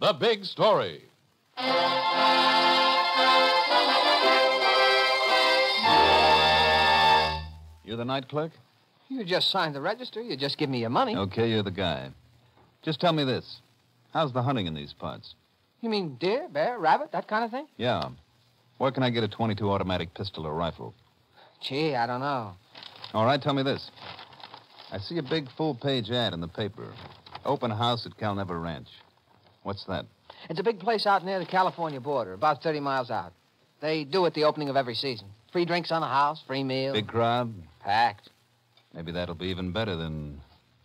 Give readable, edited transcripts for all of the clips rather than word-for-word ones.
The Big Story. You the night clerk? You just signed the register. You just give me your money. Okay, you're the guy. Just tell me this. How's the hunting in these parts? You mean deer, bear, rabbit, that kind of thing? Yeah. Where can I get a .22 automatic pistol or rifle? Gee, I don't know. All right, tell me this. I see a big full-page ad in the paper. Open house at Calnever Ranch. What's that? It's a big place out near the California border, about 30 miles out. They do it the opening of every season. Free drinks on the house, free meal. Big crowd? Packed. Maybe that'll be even better than,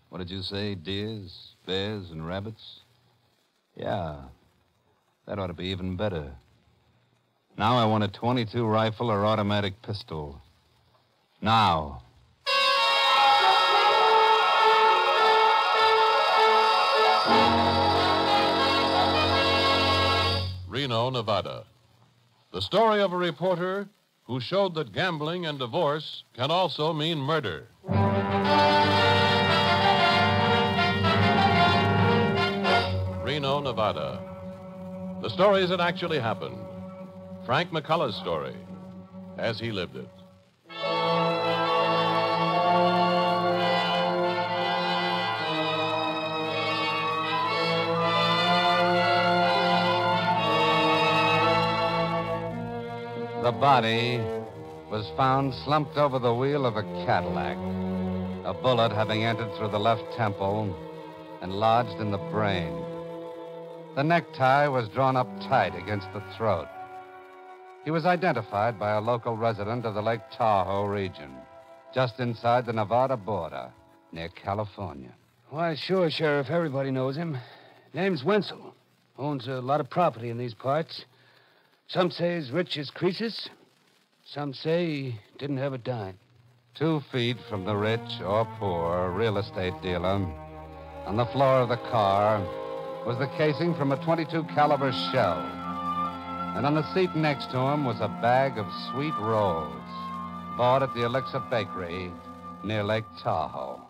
what did you say, deers, bears, and rabbits? Yeah, that ought to be even better. Now I want a .22 rifle or automatic pistol. Now. Reno, Nevada. The story of a reporter who showed that gambling and divorce can also mean murder. Reno, Nevada. The stories that actually happened. Frank McCulloch's story, as he lived it. The body was found slumped over the wheel of a Cadillac, a bullet having entered through the left temple and lodged in the brain. The necktie was drawn up tight against the throat. He was identified by a local resident of the Lake Tahoe region, just inside the Nevada border, near California. Why, sure, Sheriff. Everybody knows him. Name's Wenzel. Owns a lot of property in these parts. Some say he's rich as Croesus. Some say he didn't have a dime. 2 feet from the rich or poor real estate dealer, on the floor of the car, was the casing from a .22 caliber shell. And on the seat next to him was a bag of sweet rolls, bought at the Elixir Bakery near Lake Tahoe.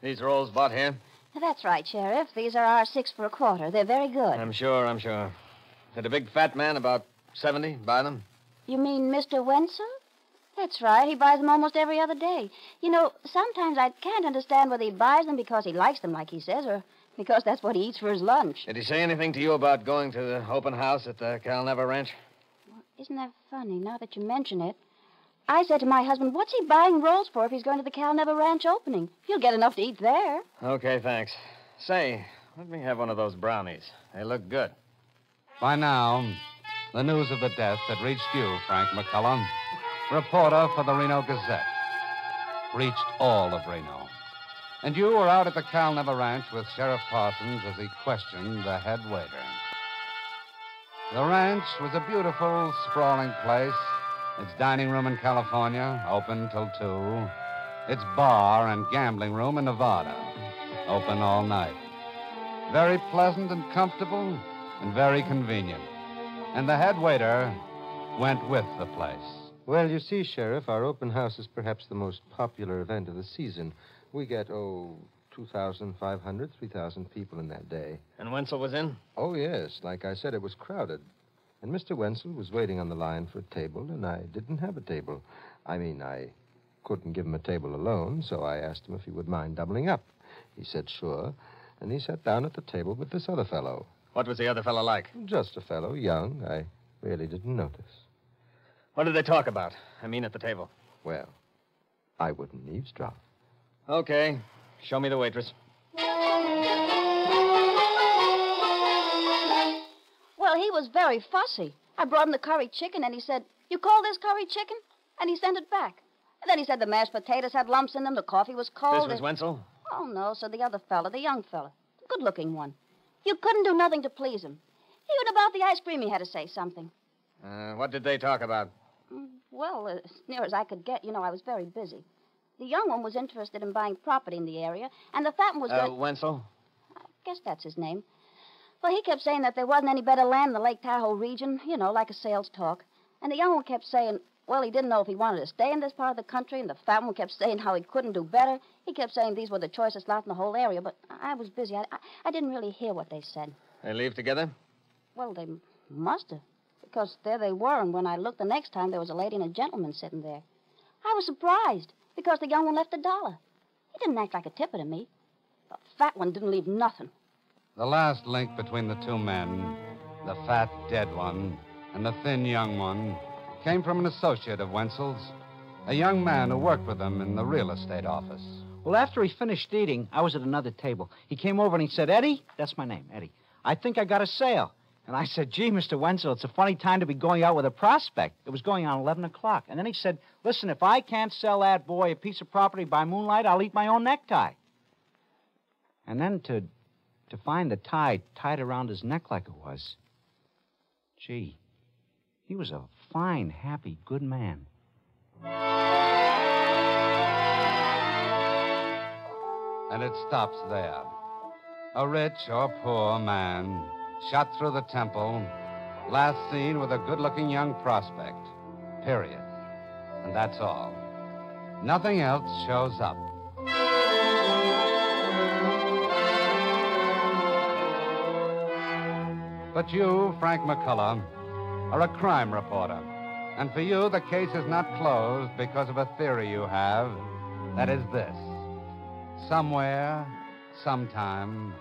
These rolls bought here? That's right, Sheriff. These are our 6 for a quarter. They're very good. I'm sure. Did a big fat man about 70 buy them? You mean Mr. Wenzel? That's right. He buys them almost every other day. You know, sometimes I can't understand whether he buys them because he likes them, like he says, or because that's what he eats for his lunch. Did he say anything to you about going to the open house at the Calnever Ranch? Well, isn't that funny, now that you mention it? I said to my husband, what's he buying rolls for if he's going to the Calnever Ranch opening? He'll get enough to eat there. Okay, thanks. Say, let me have one of those brownies. They look good. By now, the news of the death had reached you, Frank McCulloch, reporter for the Reno Gazette. Reached all of Reno. And you were out at the Calnever Ranch with Sheriff Parsons as he questioned the head waiter. The ranch was a beautiful, sprawling place. Its dining room in California, open till 2. Its bar and gambling room in Nevada, open all night. Very pleasant and comfortable and very convenient. And the head waiter went with the place. Well, you see, Sheriff, our open house is perhaps the most popular event of the season. We get, 2,500, 3,000 people in that day. And Wenzel was in? Oh, yes. Like I said, it was crowded. And Mr. Wenzel was waiting on the line for a table, and I didn't have a table. I couldn't give him a table alone, so I asked him if he would mind doubling up. He said sure, and he sat down at the table with this other fellow. What was the other fellow like? Just a fellow, young. I really didn't notice. What did they talk about? At the table. Well, I wouldn't eavesdrop. Okay. Show me the waitress. Well, he was very fussy. I brought him the curry chicken, and he said, you call this curry chicken? And he sent it back. And then he said the mashed potatoes had lumps in them, the coffee was cold. This was Wenzel? Oh, no, so the other fella, the young fella. The good-looking one. You couldn't do nothing to please him. Even about the ice cream, he had to say something. What did they talk about? Well, as near as I could get, I was very busy. The young one was interested in buying property in the area, and the fat one was... Wenzel? I guess that's his name. Well, he kept saying that there wasn't any better land in the Lake Tahoe region, like a sales talk. And the young one kept saying, well, he didn't know if he wanted to stay in this part of the country, and the fat one kept saying how he couldn't do better. He kept saying these were the choicest lot in the whole area, but I was busy. I didn't really hear what they said. They leave together? Well, they must have. Because there they were, and when I looked the next time, there was a lady and a gentleman sitting there. I was surprised, because the young one left $1. He didn't act like a tipper to me. The fat one didn't leave nothing. The last link between the two men, the fat, dead one, and the thin, young one, came from an associate of Wenzel's, a young man who worked with him in the real estate office. Well, after he finished eating, I was at another table. He came over and he said, Eddie, that's my name, Eddie, I think I got a sale. And I said, gee, Mr. Wenzel, it's a funny time to be going out with a prospect. It was going on 11 o'clock. And then he said, listen, if I can't sell that boy a piece of property by moonlight, I'll eat my own necktie. And then to find the tie tied around his neck like it was, gee, he was a fine, happy, good man. And it stops there. A rich or poor man shot through the temple, last seen with a good-looking young prospect. Period. And that's all. Nothing else shows up. But you, Frank McCulloch, are a crime reporter. And for you, the case is not closed because of a theory you have. That is this. Somewhere, sometime,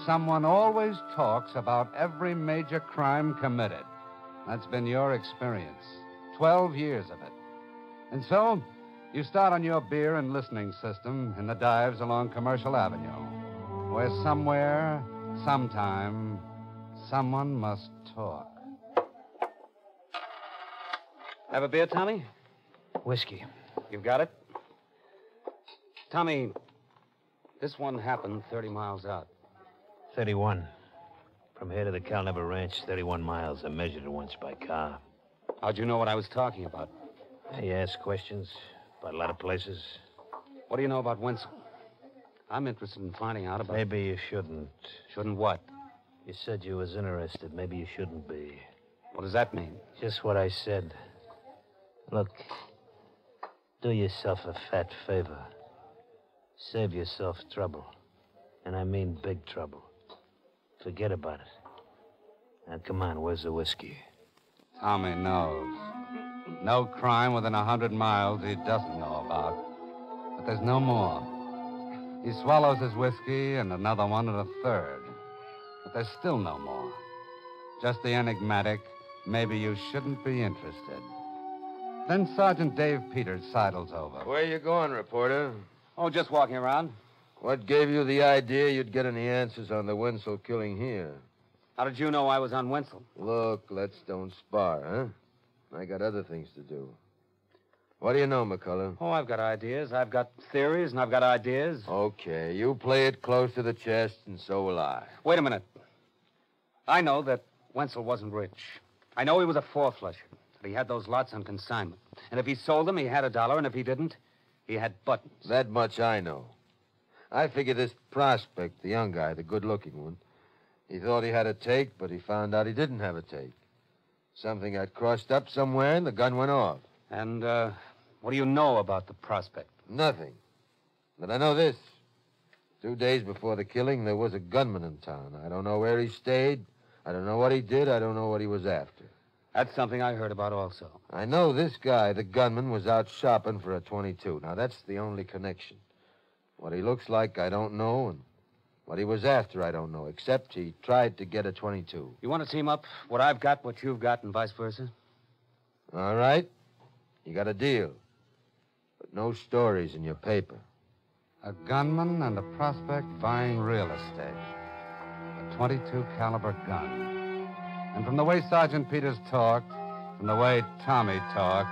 someone always talks about every major crime committed. That's been your experience. 12 years of it. And so, you start on your beer and listening system in the dives along Commercial Avenue, where somewhere, sometime, someone must talk. Have a beer, Tommy? Whiskey. You've got it? Tommy, this one happened 30 miles out. 31. From here to the Calnever Ranch, 31 miles. I measured it once by car. How'd you know what I was talking about? You asked questions about a lot of places. What do you know about Wenzel? I'm interested in finding out about... Maybe you shouldn't. Shouldn't what? You said you was interested. Maybe you shouldn't be. What does that mean? Just what I said. Look, do yourself a fat favor. Save yourself trouble. And I mean big trouble. Forget about it. Now, come on, where's the whiskey? Tommy knows. No crime within 100 miles he doesn't know about. But there's no more. He swallows his whiskey and another one and a third. But there's still no more. Just the enigmatic, maybe you shouldn't be interested. Then Sergeant Dave Peters sidles over. Where you going, reporter? Oh, just walking around. What gave you the idea you'd get any answers on the Wenzel killing here? How did you know I was on Wenzel? Look, let's don't spar, huh? I got other things to do. What do you know, McCulloch? Oh, I've got ideas. I've got theories, and I've got ideas. Okay, you play it close to the chest, and so will I. Wait a minute. I know that Wenzel wasn't rich. I know he was a four-flusher, that he had those lots on consignment. And if he sold them, he had $1, and if he didn't, he had buttons. That much I know. I figure this prospect, the young guy, the good-looking one, he thought he had a take, but he found out he didn't have a take. Something got crossed up somewhere, and the gun went off. And, what do you know about the prospect? Nothing. But I know this. 2 days before the killing, there was a gunman in town. I don't know where he stayed. I don't know what he did. I don't know what he was after. That's something I heard about also. I know this guy, the gunman, was out shopping for a .22. Now, that's the only connection. What he looks like, I don't know, and what he was after, I don't know, except he tried to get a .22. You want to team up what I've got, what you've got, and vice versa? All right. You got a deal. But no stories in your paper. A gunman and a prospect buying real estate. A .22 caliber gun. And from the way Sergeant Peters talked, from the way Tommy talked,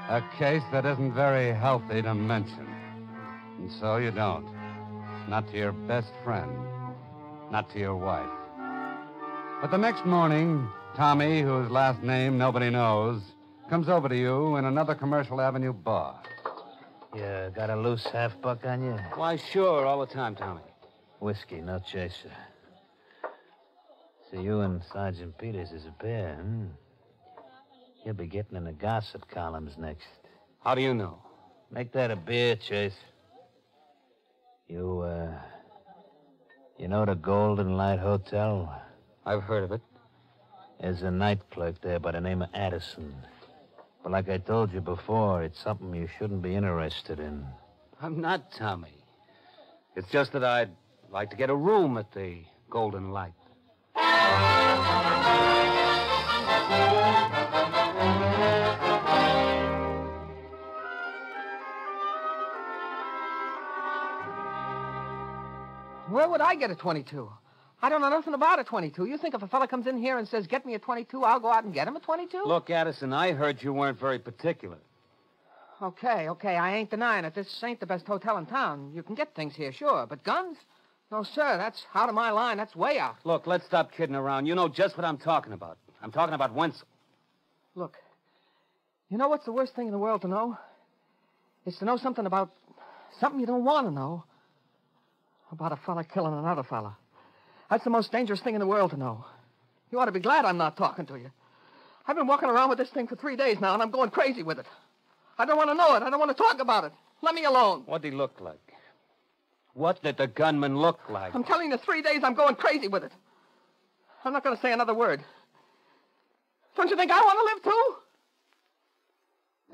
a case that isn't very healthy to mention. And so you don't. Not to your best friend. Not to your wife. But the next morning, Tommy, whose last name nobody knows, comes over to you in another Commercial Avenue bar. You got a loose half-buck on you? Why, sure, all the time, Tommy. Whiskey, no chaser. So you and Sergeant Peters is a pair, You'll be getting in the gossip columns next. How do you know? Make that a beer, Chase. You know the Golden Light Hotel? I've heard of it. There's a night clerk there by the name of Addison. But like I told you before, it's something you shouldn't be interested in. I'm not, Tommy. It's just that I'd like to get a room at the Golden Light. Where would I get a 22? I don't know nothing about a 22. You think if a fella comes in here and says, get me a 22, I'll go out and get him a 22? Look, Addison, I heard you weren't very particular. Okay, I ain't denying it. This ain't the best hotel in town. You can get things here, sure, but guns? No, sir, that's out of my line. That's way out. Look, let's stop kidding around. You know just what I'm talking about. I'm talking about Wenzel. Look, you know what's the worst thing in the world to know? It's to know something about something you don't want to know. About a fella killing another fella. That's the most dangerous thing in the world to know. You ought to be glad I'm not talking to you. I've been walking around with this thing for 3 days now, and I'm going crazy with it. I don't want to know it. I don't want to talk about it. Let me alone. What did he look like? What did the gunman look like? I'm telling you, 3 days I'm going crazy with it. I'm not going to say another word. Don't you think I want to live, too?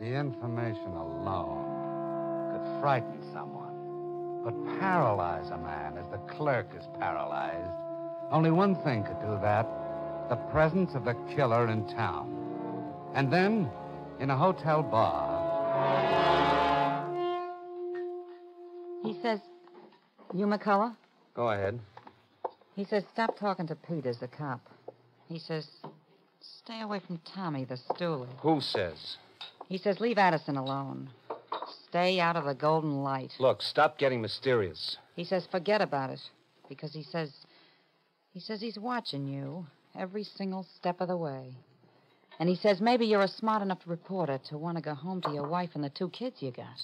The information alone could frighten someone, but paralyze a man as the clerk is paralyzed. Only one thing could do that: the presence of the killer in town. And then, in a hotel bar... He says, you McCulloch? Go ahead. He says, stop talking to Peters, the cop. He says, stay away from Tommy, the stoolie. Who says? He says, leave Addison alone. Stay out of the Golden Light. Look, stop getting mysterious. He says, forget about it. Because he says he's watching you every single step of the way. And he says maybe you're a smart enough reporter to want to go home to your wife and the 2 kids you got.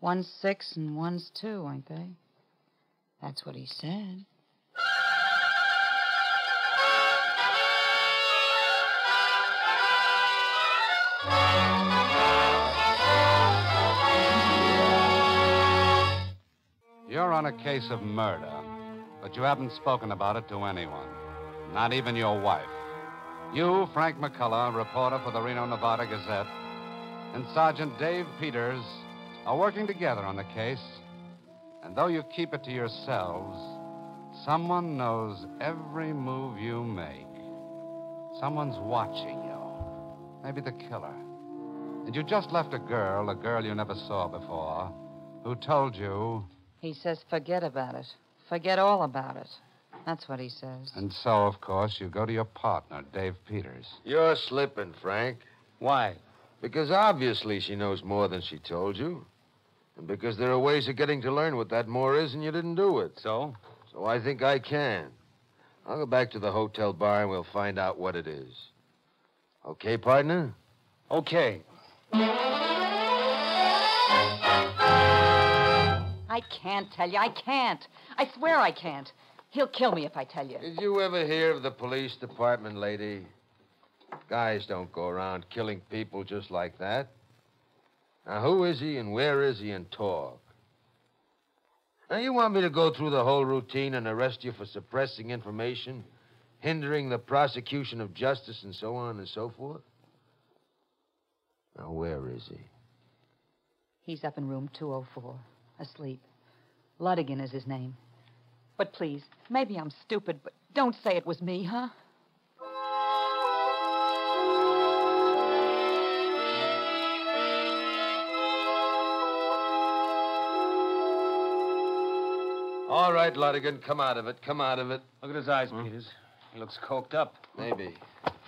One's 6 and one's 2, ain't they? That's what he said. You're on a case of murder, but you haven't spoken about it to anyone, not even your wife. You, Frank McCulloch, reporter for the Reno, Nevada Gazette, and Sergeant Dave Peters are working together on the case. And though you keep it to yourselves, someone knows every move you make. Someone's watching you. Maybe the killer. And you just left a girl you never saw before, who told you... He says forget about it. Forget all about it. That's what he says. And so, of course, you go to your partner, Dave Peters. You're slipping, Frank. Why? Because obviously she knows more than she told you. And because there are ways of getting to learn what that more is and you didn't do it. So? So I think I can. I'll go back to the hotel bar and we'll find out what it is. Okay, partner? Okay. I can't tell you. I can't. I swear I can't. He'll kill me if I tell you. Did you ever hear of the police department, lady? Guys don't go around killing people just like that. Now, who is he and where is he and talk? Now, you want me to go through the whole routine and arrest you for suppressing information, hindering the prosecution of justice, and so on and so forth? Now, where is he? He's up in room 204, asleep. Ludigan is his name. But please, maybe I'm stupid, but don't say it was me, huh? All right, Ludigan, come out of it. Come out of it. Look at his eyes, Peters. He looks coked up. Maybe.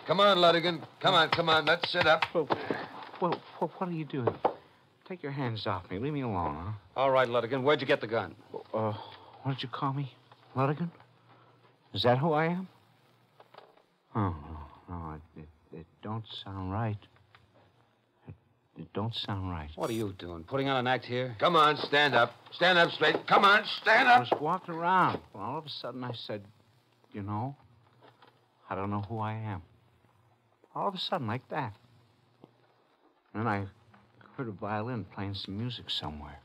Come on, Ludigan. Come on. Let's sit up. Well, what are you doing? Take your hands off me. Leave me alone, huh? All right, Ludigan. Where'd you get the gun? What did you call me? Ludigan? Is that who I am? Oh, no, it don't sound right. It don't sound right. What are you doing? Putting on an act here? Come on, stand up. Stand up straight. Come on, stand I up. was walking around. Well, all of a sudden I said, you know, I don't know who I am. All of a sudden, like that. And then I heard a violin playing some music somewhere.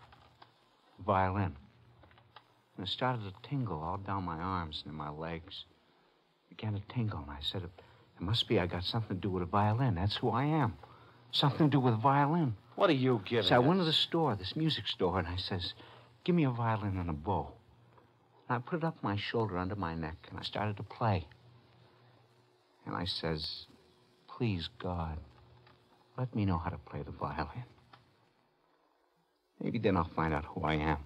A violin. And it started to tingle all down my arms and in my legs. began to tingle, and I said, it must be I got something to do with a violin. That's who I am. Something to do with a violin. What are you giving So I us? went to the store, this music store, and I says, give me a violin and a bow. And I put it up my shoulder under my neck, and I started to play. And I says, please, God, let me know how to play the violin. Maybe then I'll find out who I am.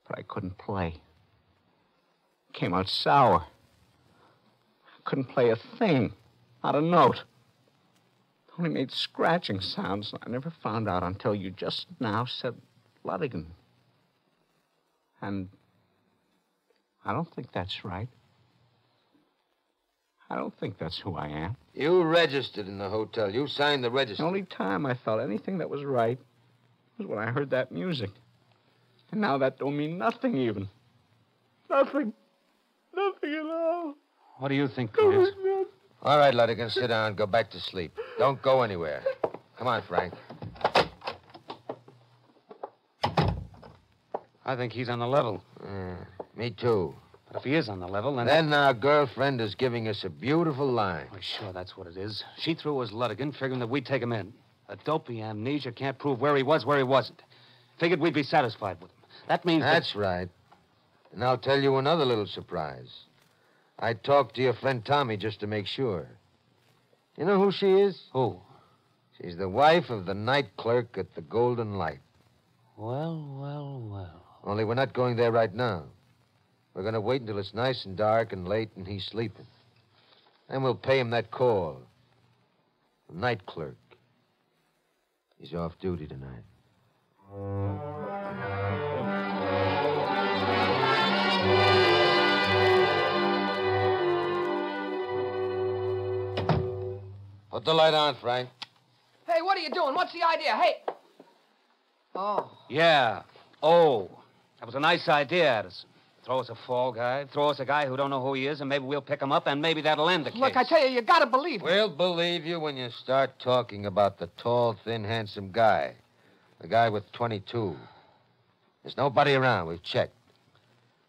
But I couldn't play. Came out sour. I couldn't play a thing, not a note. Only made scratching sounds. I never found out until you just now said Ludigan. And I don't think that's right. I don't think that's who I am. You registered in the hotel. You signed the register. The only time I felt anything that was right was when I heard that music. And now that don't mean nothing even. Nothing. Nothing at all. What do you think, Peters? All right, Ludigan, sit down. Go back to sleep. Don't go anywhere. Come on, Frank. I think he's on the level. Me too. But if he is on the level, then... Then our girlfriend is giving us a beautiful line. Why, sure, that's what it is. She threw us Ludigan, figuring that we'd take him in. A dopey amnesia can't prove where he was, where he wasn't. Figured we'd be satisfied with him. That means That's right. And I'll tell you another little surprise. I talked to your friend Tommy just to make sure. You know who she is? Who? She's the wife of the night clerk at the Golden Light. Well. Only we're not going there right now. We're going to wait until it's nice and dark and late and he's sleeping. Then we'll pay him that call. The night clerk. He's off duty tonight. Put the light on, Frank. Hey, what are you doing? What's the idea? Hey. Oh. Yeah. Oh. That was a nice idea, Addison. Throw us a fall guy, throw us a guy who don't know who he is, and maybe we'll pick him up, and maybe that'll end the case. Look, I tell you gotta believe me. We'll believe you when you start talking about the tall, thin, handsome guy. The guy with 22. There's nobody around. We've checked.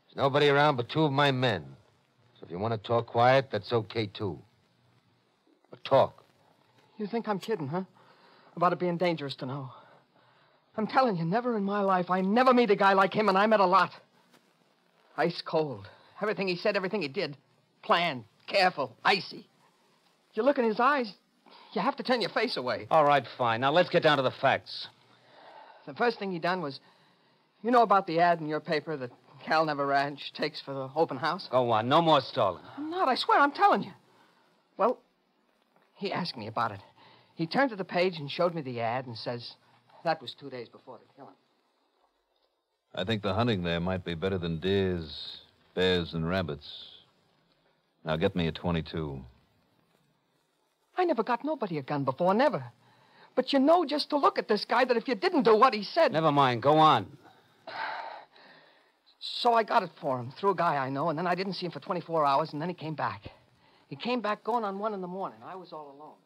There's nobody around but two of my men. So if you want to talk quiet, that's okay, too. But talk. You think I'm kidding, huh? About it being dangerous to know. I'm telling you, never in my life, I never meet a guy like him, and I met a lot. Ice cold. Everything he said, everything he did. Planned, careful, icy. You look in his eyes, you have to turn your face away. All right, fine. Now let's get down to the facts. The first thing he done was, you know about the ad in your paper that Cal Never Ranch takes for the open house? Go on. No more stalling. I'm not, I swear, I'm telling you. Well, he asked me about it. He turned to the page and showed me the ad and says that was 2 days before the killing. I think the hunting there might be better than deers, bears, and rabbits. Now get me a 22. I never got nobody a gun before, never. But you know just to look at this guy that if you didn't do what he said... Never mind. Go on. So I got it for him, through a guy I know, and then I didn't see him for 24 hours, and then he came back. He came back going on 1 in the morning. I was all alone.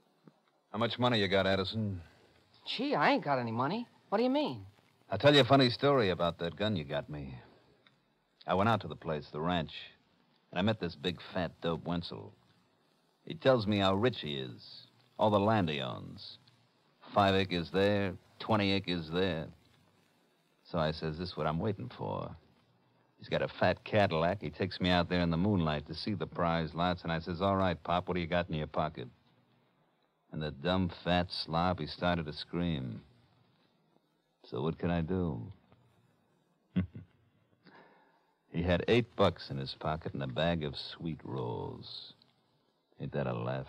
How much money you got, Addison? Gee, I ain't got any money. What do you mean? I'll tell you a funny story about that gun you got me. I went out to the place, the ranch, and I met this big, fat dope Wenzel. He tells me how rich he is, all the land he owns. 5 acres there, 20 acres there. So I says, this is what I'm waiting for. He's got a fat Cadillac. He takes me out there in the moonlight to see the prize lots, and I says, all right, Pop, what do you got in your pocket? And the dumb, fat slob, he started to scream. So what can I do? He had $8 in his pocket and a bag of sweet rolls. Ain't that a laugh?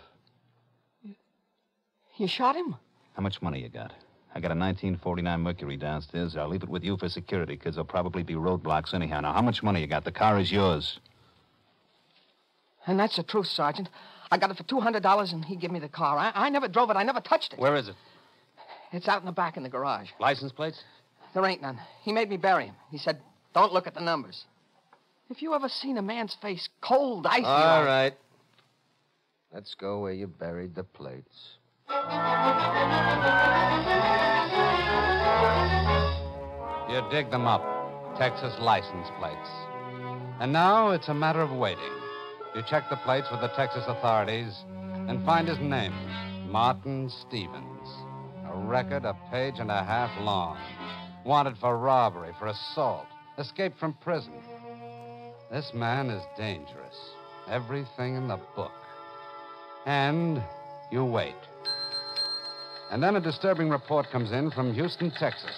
You shot him? How much money you got? I got a 1949 Mercury downstairs. I'll leave it with you for security, because there'll probably be roadblocks anyhow. Now, how much money you got? The car is yours. And that's the truth, Sergeant. I got it for $200, and he gave me the car. I never drove it. I never touched it. Where is it? It's out in the back in the garage. License plates? There ain't none. He made me bury him. He said, don't look at the numbers. If you ever seen a man's face cold, icy... All right. Let's go where you buried the plates. You dig them up. Texas license plates. And now it's a matter of waiting. You check the plates with the Texas authorities and find his name, Martin Stevens. A record a page and a half long. Wanted for robbery, for assault, escaped from prison. This man is dangerous. Everything in the book. And you wait. And then a disturbing report comes in from Houston, Texas.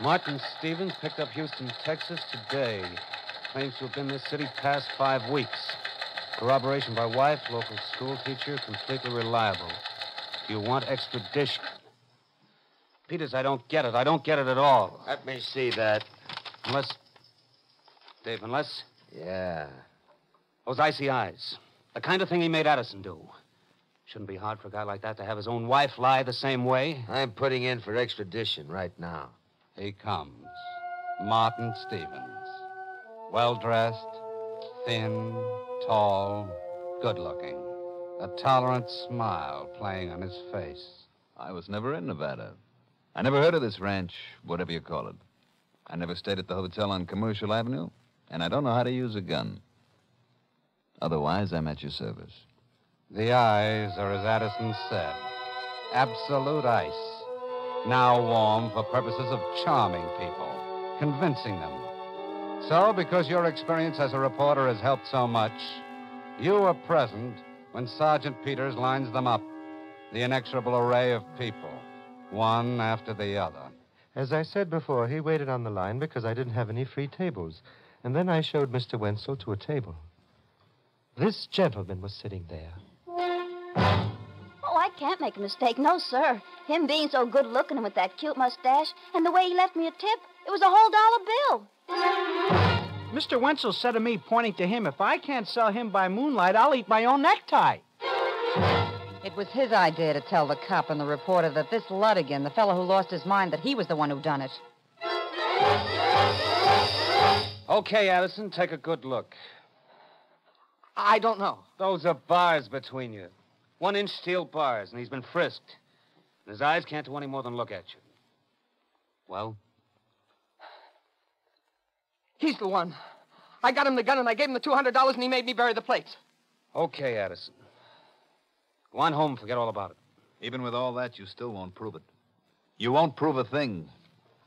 Martin Stevens picked up Houston, Texas today. Claims to have been in this city past 5 weeks. Corroboration by wife, local school teacher, completely reliable. Do you want extradition? Peters, I don't get it. I don't get it at all. Let me see that. Unless... Yeah. Those icy eyes. The kind of thing he made Addison do. Shouldn't be hard for a guy like that to have his own wife lie the same way. I'm putting in for extradition right now. He comes. Martin Stevens. Well-dressed, thin, tall, good-looking. A tolerant smile playing on his face. I was never in Nevada. I never heard of this ranch, whatever you call it. I never stayed at the hotel on Commercial Avenue, and I don't know how to use a gun. Otherwise, I'm at your service. The eyes are as Addison said. Absolute ice. Now warm for purposes of charming people, convincing them. So, because your experience as a reporter has helped so much, you were present when Sergeant Peters lines them up. The inexorable array of people, one after the other. As I said before, he waited on the line because I didn't have any free tables. And then I showed Mr. Wenzel to a table. This gentleman was sitting there. Oh, I can't make a mistake. No, sir. Him being so good-looking and with that cute mustache, and the way he left me a tip, it was a whole $1 bill. Mr. Wenzel said to me, pointing to him, if I can't sell him by moonlight, I'll eat my own necktie. It was his idea to tell the cop and the reporter that this Ludigan, the fellow who lost his mind, that he was the one who done it. Okay, Addison, take a good look. I don't know. Those are bars between you. 1-inch steel bars, and he's been frisked. And his eyes can't do any more than look at you. Well? He's the one. I got him the gun, and I gave him the $200, and he made me bury the plates. Okay, Addison. Go on home and forget all about it. Even with all that, you still won't prove it. You won't prove a thing.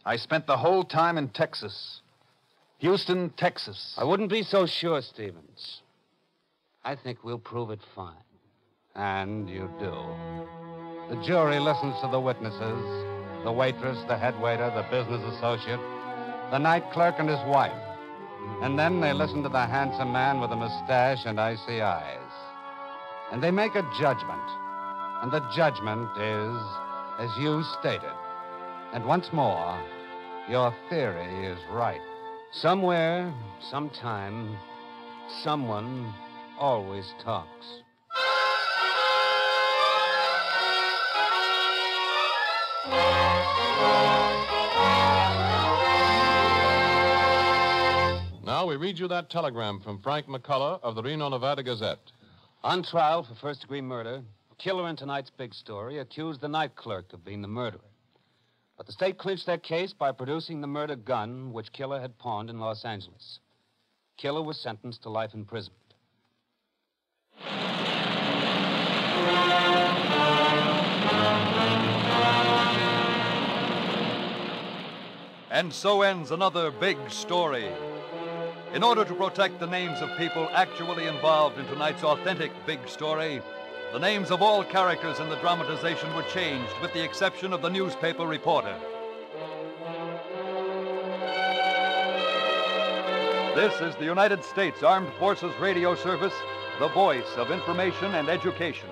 I spent the whole time in Texas. Houston, Texas. I wouldn't be so sure, Stevens. I think we'll prove it fine. And you do. The jury listens to the witnesses, the waitress, the head waiter, the business associate, the night clerk and his wife. And then they listen to the handsome man with a mustache and icy eyes. And they make a judgment. And the judgment is, as you stated. And once more, your theory is right. Somewhere, sometime, someone always talks. Now we read you that telegram from Frank McCulloch of the Reno, Nevada Gazette. On trial for first-degree murder, killer in tonight's big story accused the night clerk of being the murderer. But the state clinched their case by producing the murder gun which Killer had pawned in Los Angeles. Killer was sentenced to life imprisonment. And so ends another big story. In order to protect the names of people actually involved in tonight's authentic big story, the names of all characters in the dramatization were changed, with the exception of the newspaper reporter. This is the United States Armed Forces Radio Service, the voice of information and education.